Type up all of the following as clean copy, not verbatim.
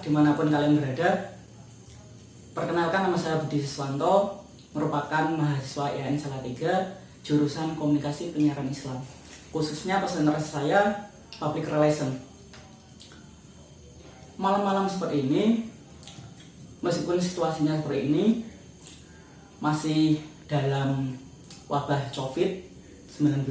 dimanapun kalian berada. Perkenalkan, nama saya Budi Siswanto, merupakan mahasiswa IAIN Salatiga, jurusan Komunikasi Penyiaran Islam. Khususnya presentasi saya Public Relation. Malam-malam seperti ini, meskipun situasinya seperti ini, masih dalam wabah COVID-19,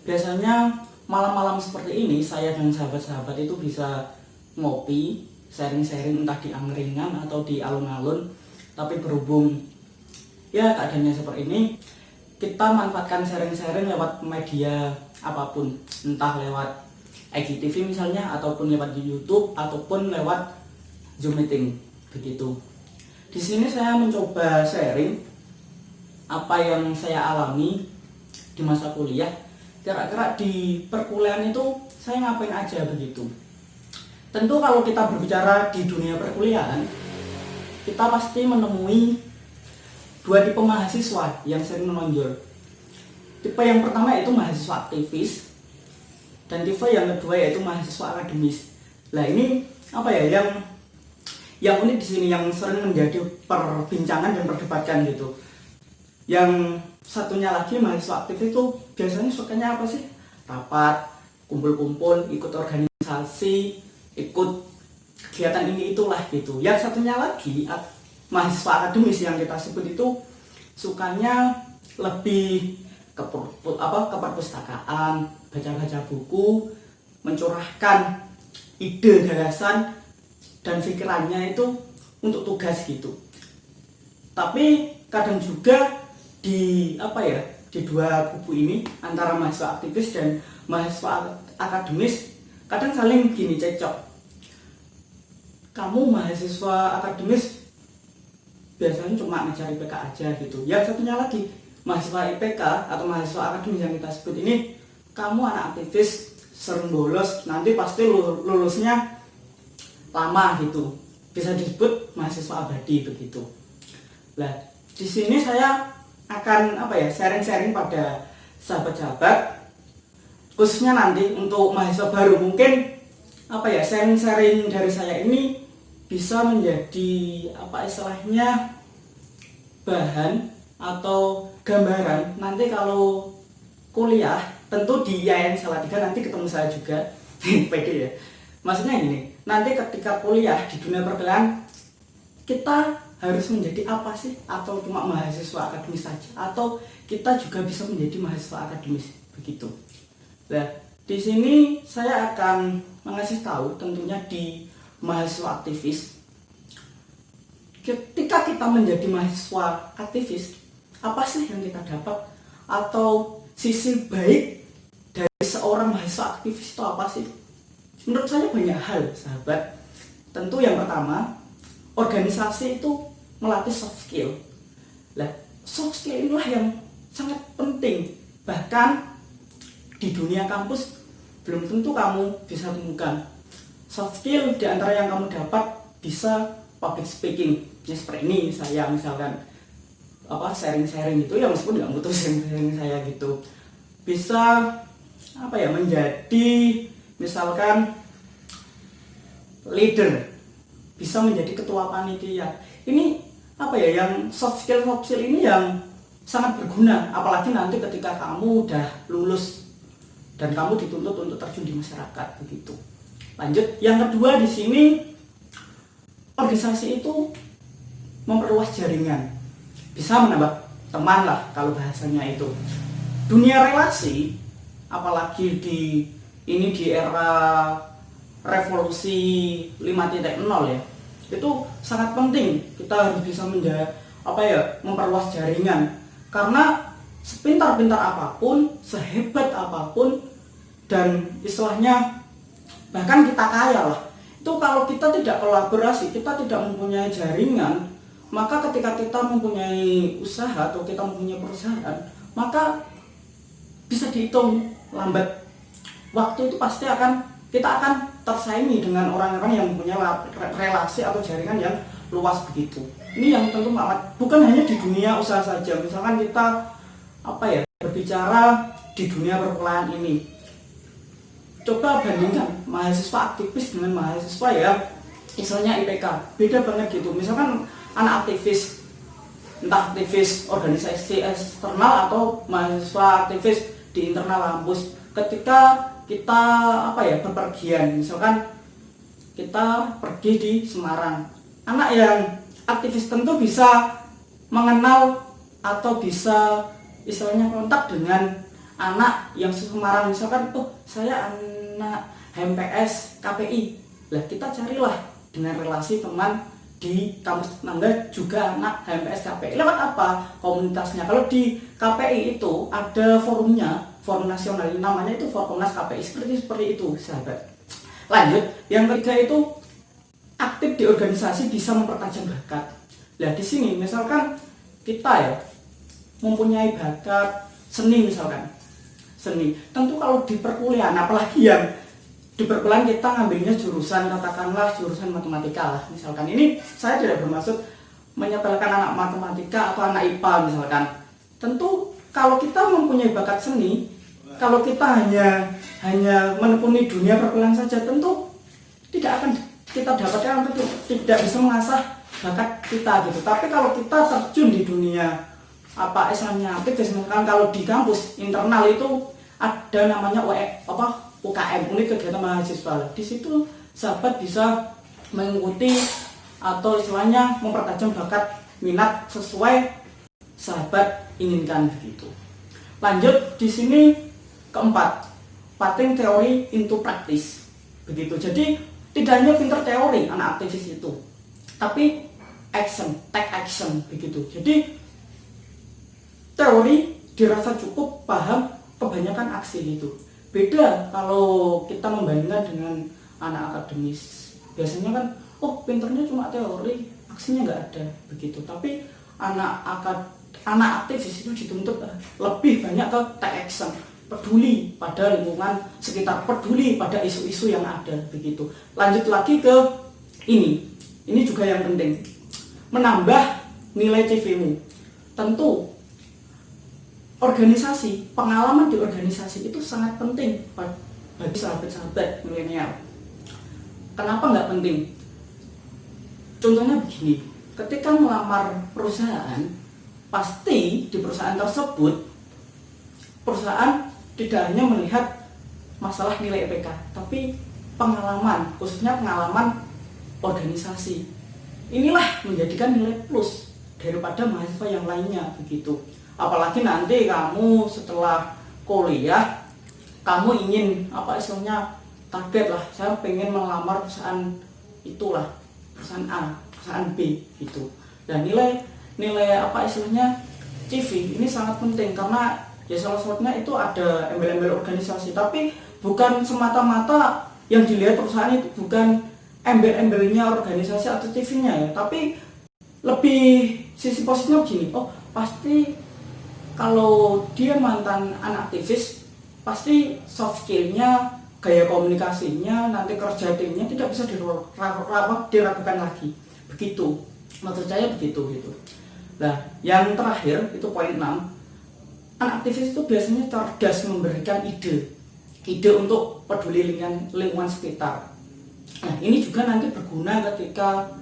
biasanya malam-malam seperti ini saya dan sahabat-sahabat itu bisa ngopi, sharing-sharing entah di angkringan atau di alun-alun. Tapi berhubung ya keadaannya seperti ini, kita manfaatkan sharing-sharing lewat media apapun, entah lewat IGTV misalnya, ataupun lewat di YouTube, ataupun lewat Zoom meeting begitu. Di sini saya mencoba sharing apa yang saya alami di masa kuliah. Kira-kira di perkuliahan itu saya ngapain aja begitu. Tentu kalau kita berbicara di dunia perkuliahan, kita pasti menemui dua tipe mahasiswa yang sering menonjol. Tipe yang pertama yaitu mahasiswa aktivis, dan tipe yang kedua yaitu mahasiswa akademis. Nah, ini apa ya yang unik di sini, yang sering menjadi perbincangan dan perdebatkan gitu. Yang satunya lagi mahasiswa aktivis itu biasanya sukanya apa sih? Rapat, kumpul-kumpul, ikut organisasi, ikut kegiatan ini itulah gitu. Yang satunya lagi mahasiswa akademis yang kita sebut itu sukanya lebih ke perpustakaan, baca-baca buku, mencurahkan ide, gagasan dan pikirannya itu untuk tugas gitu. Tapi kadang juga di dua kubu ini, antara mahasiswa aktivis dan mahasiswa akademis, kadang saling gini cekcok. Kamu mahasiswa akademis biasanya cuma ngejar IPK aja gitu. Yang satunya lagi mahasiswa IPK atau mahasiswa akademis yang kita sebut ini, kamu anak aktivis, sering bolos, nanti pasti lulusnya lama gitu. Bisa disebut mahasiswa abadi begitu. Nah, di sini saya akan sharing-sharing pada sahabat-sahabat, khususnya nanti untuk mahasiswa baru. Mungkin sharing-sharing dari saya ini bisa menjadi bahan atau gambaran nanti kalau kuliah. Tentu di IAIN Salatiga nanti ketemu saya juga pede ya. Maksudnya gini, nanti ketika kuliah di dunia perkuliahan, kita harus menjadi apa sih? Atau cuma mahasiswa akademis saja, atau kita juga bisa menjadi mahasiswa akademis begitu. Nah, di sini saya akan mengasih tahu tentunya di mahasiswa aktivis. Ketika kita menjadi mahasiswa aktivis, apa sih yang kita dapat? Atau sisi baik dari seorang mahasiswa aktivis itu apa sih? Menurut saya banyak hal, sahabat. Tentu yang pertama, organisasi itu melatih soft skill. Nah, soft skill inilah yang sangat penting. Bahkan di dunia kampus belum tentu kamu bisa temukan. Soft skill di antara yang kamu dapat bisa public speaking. Ya seperti ini, saya misalkan sharing-sharing gitu, ya meskipun nggak butuh sharing saya gitu. Bisa menjadi misalkan leader, bisa menjadi ketua panitia. Ini yang soft skill ini yang sangat berguna, apalagi nanti ketika kamu udah lulus dan kamu dituntut untuk terjun di masyarakat begitu. Lanjut, yang kedua di sini, organisasi itu memperluas jaringan, bisa menambah teman lah kalau bahasanya itu. Dunia relasi, apalagi di era revolusi 5.0 ya, itu sangat penting. Kita harus bisa memperluas jaringan, karena sepintar-pintar apapun, sehebat apapun, dan istilahnya bahkan kita kaya lah, itu kalau kita tidak kolaborasi, kita tidak mempunyai jaringan, maka ketika kita mempunyai usaha atau kita mempunyai perusahaan, maka bisa dihitung lambat waktu itu pasti kita akan tersaingi dengan orang-orang yang mempunyai relasi atau jaringan yang luas begitu. Ini yang tentu bukan hanya di dunia usaha saja. Misalkan kita berbicara di dunia perkuliahan ini, coba bandingkan mahasiswa aktivis dengan mahasiswa yang istilahnya IPK, beda banget gitu. Misalkan anak aktivis, entah aktivis organisasi eksternal atau mahasiswa aktivis di internal kampus, ketika kita berpergian, misalkan kita pergi di Semarang, anak yang aktivis tentu bisa mengenal atau bisa istilahnya kontak dengan anak yang Semarang, misalkan saya anak HMPS KPI, lah kita carilah dengan relasi teman di kampus tetangga juga anak HMPS KPI. Lewat apa? Komunitasnya. Kalau di KPI itu ada forumnya, forum nasional, namanya itu Forkomnas KPI, seperti itu sahabat. Lanjut, yang ketiga itu aktif di organisasi bisa mempertajam bakat. Nah di sini misalkan kita ya mempunyai bakat seni, misalkan seni, tentu kalau di perkuliahan, apalagi yang di perkuliahan kita ngambilnya jurusan, katakanlah jurusan matematika lah misalkan, ini saya tidak bermaksud menyepelekan anak matematika atau anak IPA misalkan. Tentu kalau kita mempunyai bakat seni, kalau kita hanya menekuni dunia perkuliahan saja, tentu tidak akan kita dapatkan, tentu tidak bisa mengasah bakat kita gitu. Tapi kalau kita terjun di dunia istilahnya aktivis, misalkan kalau di kampus internal itu ada namanya UKM, unit kegiatan mahasiswa. Di situ sahabat bisa mengikuti atau istilahnya mempertajam bakat minat sesuai sahabat inginkan begitu. Lanjut di sini keempat, putting teori into practice begitu. Jadi tidak hanya pinter teori anak aktivis itu, tapi take action begitu. Jadi teori dirasa cukup, paham, kebanyakan aksi gitu. Beda kalau kita membandingkan dengan anak akademis, biasanya kan pinternya cuma teori, aksinya nggak ada begitu. Tapi anak aktivis itu dituntut lebih banyak ke take action, peduli pada lingkungan sekitar, peduli pada isu-isu yang ada begitu. Lanjut lagi ke ini juga yang penting, menambah nilai CV-mu. Tentu organisasi, pengalaman di organisasi itu sangat penting bagi sahabat-sahabat milenial. Kenapa nggak penting? Contohnya begini, ketika melamar perusahaan, pasti di perusahaan tersebut, perusahaan tidak hanya melihat masalah nilai IPK, tapi pengalaman, khususnya pengalaman organisasi. Inilah menjadikan nilai plus daripada mahasiswa yang lainnya begitu. Apalagi nanti kamu setelah kuliah, kamu ingin istilahnya target lah, saya pengen melamar perusahaan itulah, perusahaan A, perusahaan B gitu. Dan nilai istilahnya CV ini sangat penting, karena ya salah satunya itu ada embel-embel organisasi. Tapi bukan semata-mata yang dilihat perusahaan itu bukan embel-embelnya organisasi atau CV-nya ya, tapi lebih sisi positifnya begini, pasti kalau dia mantan anak aktivis, pasti soft skill-nya, gaya komunikasinya, nanti kerja timnya tidak bisa diragukan lagi. Begitu, menurut saya begitu gitu. Nah, yang terakhir itu poin 6. Anak aktivis itu biasanya cerdas memberikan ide untuk peduli lingkungan sekitar. Nah, ini juga nanti berguna ketika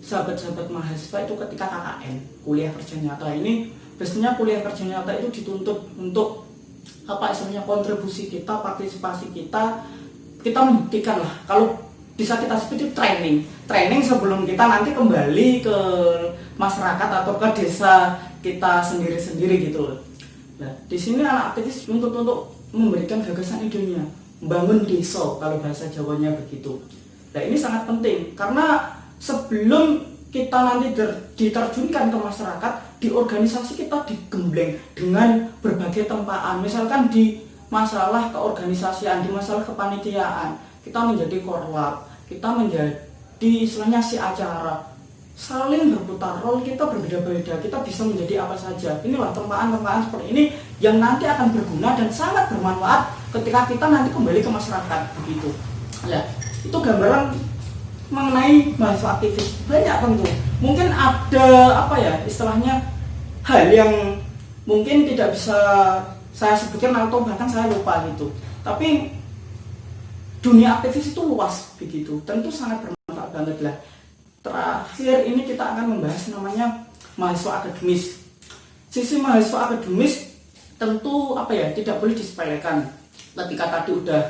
sahabat-sahabat mahasiswa itu ketika KKN, kuliah kerja nyata. Ini biasanya kuliah kerja nyata itu dituntut untuk istilahnya kontribusi kita, partisipasi kita membuktikan lah. Kalau bisa kita sebut itu training sebelum kita nanti kembali ke masyarakat atau ke desa kita sendiri-sendiri gitu. Nah, di sini anak aktivis untuk memberikan gagasan idenya, membangun desa kalau bahasa Jawanya begitu. Nah, ini sangat penting karena sebelum kita nanti diterjunkan ke masyarakat, di organisasi kita digembleng dengan berbagai tempaan. Misalkan di masalah keorganisasian, di masalah kepanitiaan, kita menjadi korlap, kita menjadi istilahnya si acara, saling berputar role, kita berbeda-beda, kita bisa menjadi apa saja. Inilah tempaan-tempaan seperti ini yang nanti akan berguna dan sangat bermanfaat ketika kita nanti kembali ke masyarakat begitu. Ya, itu gambaran mengenai mahasiswa aktivis. Banyak tentu, mungkin ada istilahnya hal yang mungkin tidak bisa saya sebutkan atau bahkan saya lupa gitu. Tapi dunia aktivis itu luas begitu, tentu sangat bermanfaat banget lah. Terakhir ini kita akan membahas namanya mahasiswa akademis. Sisi mahasiswa akademis tentu tidak boleh disepelekan. Ketika tadi udah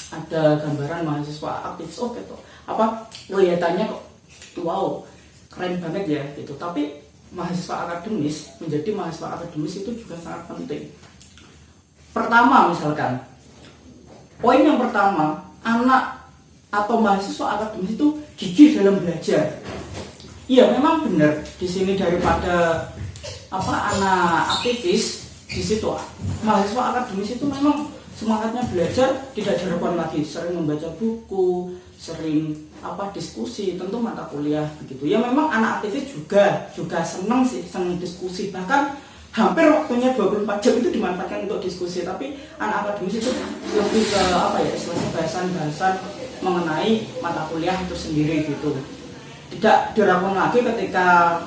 ada gambaran mahasiswa aktif, gitu. Kelihatannya kok wow, keren banget ya gitu. Tapi mahasiswa akademis, menjadi mahasiswa akademis itu juga sangat penting. Pertama misalkan, poin yang pertama, anak atau mahasiswa akademis itu gigih dalam belajar. Iya, memang benar. Di sini daripada anak aktivis, di situ mahasiswa akademis itu memang semangatnya belajar tidak diharapkan lagi, sering membaca buku, sering diskusi, tentu mata kuliah begitu. Ya memang anak aktivis juga senang diskusi, bahkan hampir waktunya 24 jam itu dimanfaatkan untuk diskusi. Tapi anak akademis itu lebih ke istilahnya bahasan-bahasan mengenai mata kuliah itu sendiri gitu. Tidak diragukan lagi ketika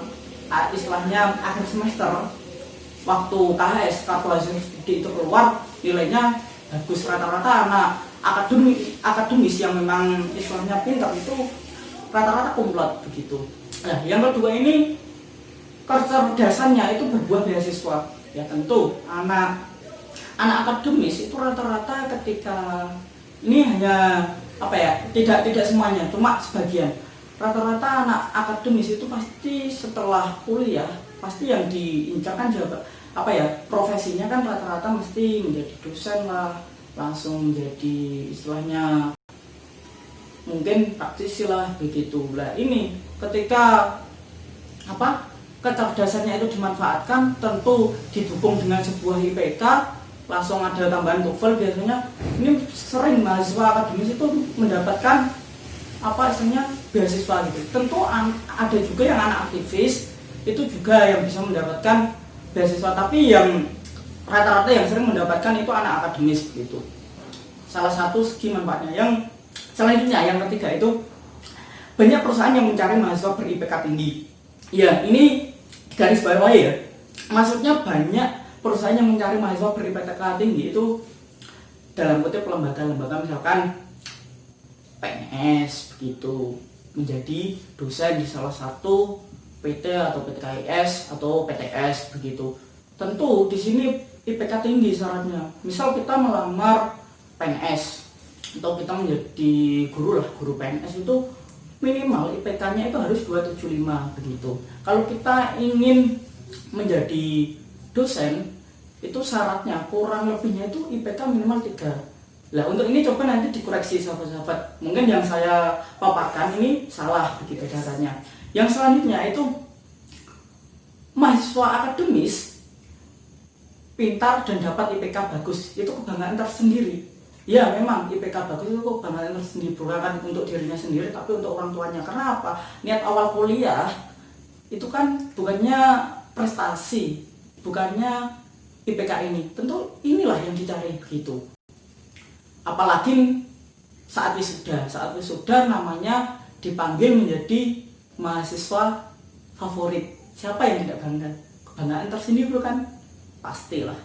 istilahnya akhir semester, waktu KHS kartu hasil studi itu keluar, nilainya bagus. Rata-rata anak akademis yang memang istilahnya pintar itu rata-rata kumlot begitu. Nah, yang kedua ini kecerdasannya itu berbuah beasiswa. Ya tentu anak akademis itu rata-rata ketika ini hanya tidak semuanya, cuma sebagian. Rata-rata anak akademis itu pasti setelah kuliah pasti yang diincarkan profesinya kan rata-rata mesti menjadi dosen lah, langsung jadi istilahnya mungkin praktisi lah begitu. Lah ini ketika kecerdasannya itu dimanfaatkan, tentu didukung dengan sebuah IPK, langsung ada tambahan TOEFL. Biasanya ini sering mahasiswa akademis itu mendapatkan istilahnya beasiswa gitu. Tentu ada juga yang anak aktivis itu juga yang bisa mendapatkan beasiswa, tapi yang rata-rata yang sering mendapatkan itu anak akademis gitu. Salah satu segi manfaatnya. Yang selanjutnya, yang ketiga itu banyak perusahaan yang mencari mahasiswa ber-IPK tinggi. Ya, ini garis bawahi ya. Maksudnya banyak perusahaan yang mencari mahasiswa ber-IPK tinggi itu dalam kutip lembaga-lembaga misalkan PNS begitu, menjadi dosen di salah satu PT atau PTKIS atau PTS begitu. Tentu di sini IPK tinggi syaratnya. Misal kita melamar PNS atau kita menjadi guru PNS itu minimal IPK-nya itu harus 275 begitu. Kalau kita ingin menjadi dosen itu syaratnya kurang lebihnya itu IPK minimal 3. Lah untuk ini coba nanti dikoreksi sahabat-sahabat. Mungkin yang saya paparkan ini salah begitu caranya. Yang selanjutnya itu mahasiswa akademis pintar dan dapat IPK bagus, itu kebanggaan tersendiri. Ya memang IPK bagus itu kebanggaan tersendiri, bukan untuk dirinya sendiri tapi untuk orang tuanya. Karena apa? Niat awal kuliah itu kan bukannya prestasi, bukannya IPK ini. Tentu inilah yang dicari begitu. Apalagi saat wisuda namanya dipanggil menjadi mahasiswa favorit. Siapa yang tidak bangga? Kebanggaan tersendiri bukan? Pastilah.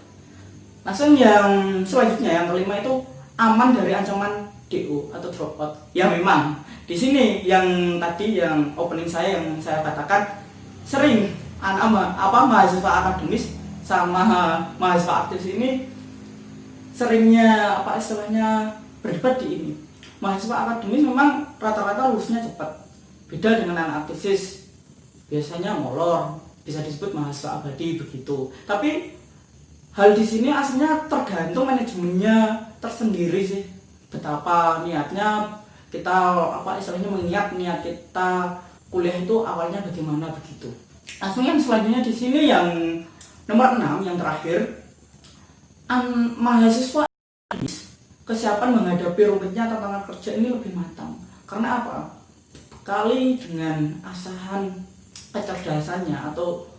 Langsung yang selanjutnya, yang kelima itu aman dari ancaman DO atau dropout. Ya memang di sini yang tadi yang opening saya yang saya katakan sering mahasiswa akademis sama mahasiswa aktif ini seringnya istilahnya berdebat di ini. Mahasiswa akademis memang rata-rata lulusnya cepat. Beda dengan anak aktivis, biasanya molor, bisa disebut mahasiswa abadi begitu. Tapi hal di sini aslinya tergantung manajemennya tersendiri sih. Betapa niatnya kita istilahnya mengingat niat kita kuliah itu awalnya bagaimana begitu. Langsung yang selanjutnya di sini yang nomor 6 yang terakhir, mahasiswa kesiapan menghadapi rumitnya tantangan kerja ini lebih matang. Karena apa? Kali dengan asahan kecerdasannya atau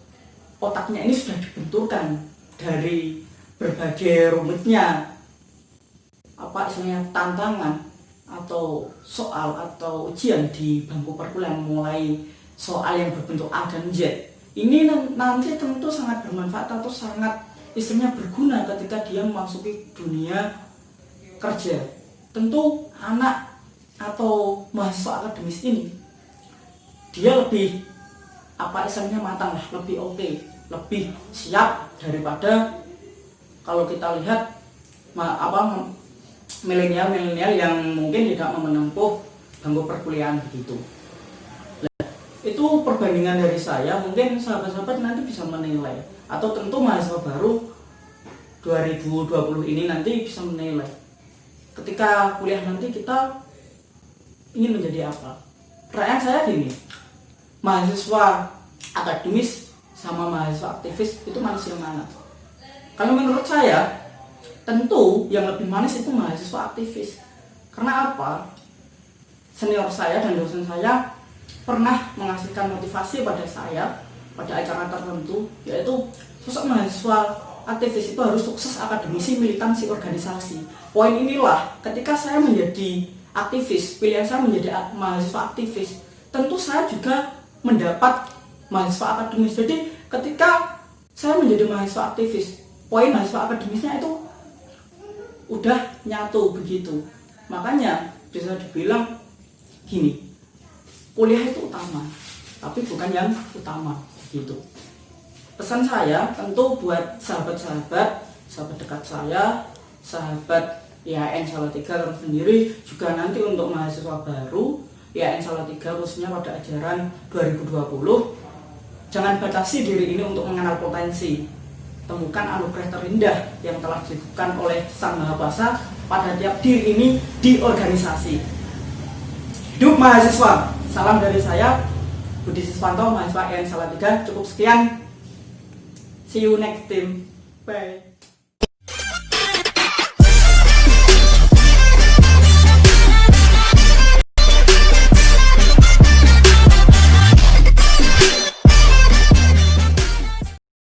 otaknya ini sudah dibenturkan dari berbagai rumitnya istilahnya tantangan atau soal atau ujian di bangku perkuliahan, mulai soal yang berbentuk A dan Z. Ini nanti tentu sangat bermanfaat atau sangat istilahnya berguna ketika dia memasuki dunia kerja. Tentu anak atau mahasiswa akademis ini dia lebih istilahnya matang lah, lebih oke, lebih siap daripada kalau kita lihat milenial yang mungkin tidak menempuh bangku perkuliahan begitu. Itu perbandingan dari saya, mungkin sahabat-sahabat nanti bisa menilai, atau tentu mahasiswa baru 2020 ini nanti bisa menilai ketika kuliah nanti kita ingin menjadi apa. Pertanyaan saya gini, mahasiswa akademis sama mahasiswa aktivis itu manis yang mana? Kalau menurut saya tentu yang lebih manis itu mahasiswa aktivis. Karena apa? Senior saya dan dosen saya pernah menghasilkan motivasi pada saya pada acara tertentu, yaitu sosok mahasiswa aktivis itu harus sukses akademisi, militansi, organisasi. Poin inilah ketika saya menjadi aktivis, pilihan saya menjadi mahasiswa aktivis, tentu saya juga mendapat mahasiswa akademis. Jadi ketika saya menjadi mahasiswa aktivis, poin mahasiswa akademisnya itu udah nyatu begitu. Makanya bisa dibilang gini, kuliah itu utama, tapi bukan yang utama gitu. Pesan saya tentu buat sahabat-sahabat dekat saya, sahabat IAIN Salatiga sendiri, juga nanti untuk mahasiswa baru IAIN Salatiga khususnya pada ajaran 2020, jangan batasi diri ini untuk mengenal potensi. Temukan anugerah terindah yang telah diberikan oleh Sang Maha Kuasa pada tiap diri ini di organisasi. Hidup mahasiswa. Salam dari saya, Budi Siswanto, mahasiswa IAIN Salatiga. Cukup sekian. See you next time. Bye.